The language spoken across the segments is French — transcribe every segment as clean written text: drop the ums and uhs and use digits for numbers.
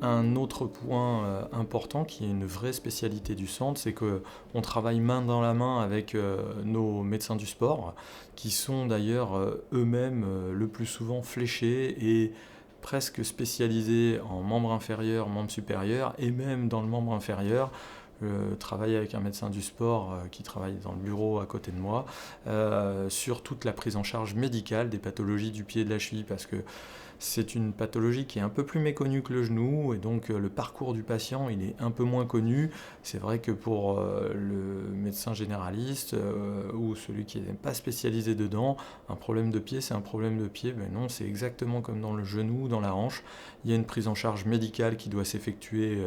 Un autre point important qui est une vraie spécialité du centre, c'est qu'on travaille main dans la main avec nos médecins du sport, qui sont d'ailleurs eux-mêmes le plus souvent fléchés et presque spécialisés en membre inférieur, membre supérieur, et même dans le membre inférieur. Je travaille avec un médecin du sport qui travaille dans le bureau à côté de moi sur toute la prise en charge médicale des pathologies du pied et de la cheville, parce que c'est une pathologie qui est un peu plus méconnue que le genou, et donc le parcours du patient il est un peu moins connu. C'est vrai que pour le médecin généraliste ou celui qui n'est pas spécialisé dedans, un problème de pied c'est un problème de pied. Ben non, c'est exactement comme dans le genou, dans la hanche. Il y a une prise en charge médicale qui doit s'effectuer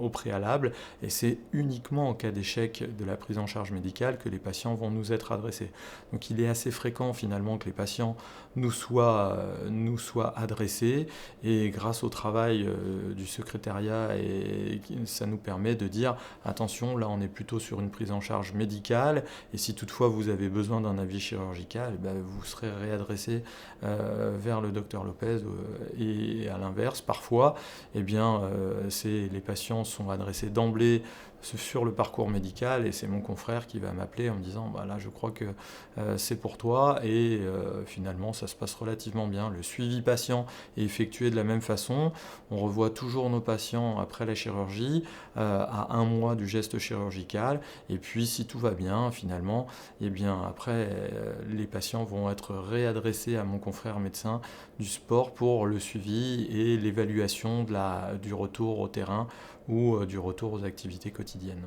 au préalable, et c'est uniquement en cas d'échec de la prise en charge médicale que les patients vont nous être adressés. Donc il est assez fréquent finalement que les patients nous soient adressés, et grâce au travail du secrétariat, ça nous permet de dire attention, là on est plutôt sur une prise en charge médicale, et si toutefois vous avez besoin d'un avis chirurgical, eh ben, vous serez réadressé vers le docteur Lopez, et à l'inverse parfois eh bien, les patients sont adressés d'emblée sur le parcours médical, et c'est mon confrère qui va m'appeler en me disant bah là je crois que c'est pour toi, et finalement ça se passe relativement bien. Le suivi patient est effectué de la même façon, on revoit toujours nos patients après la chirurgie à 1 mois du geste chirurgical, et puis si tout va bien finalement, et bien après les patients vont être réadressés à mon confrère médecin du sport pour le suivi et l'évaluation du retour au terrain ou du retour aux activités quotidiennes.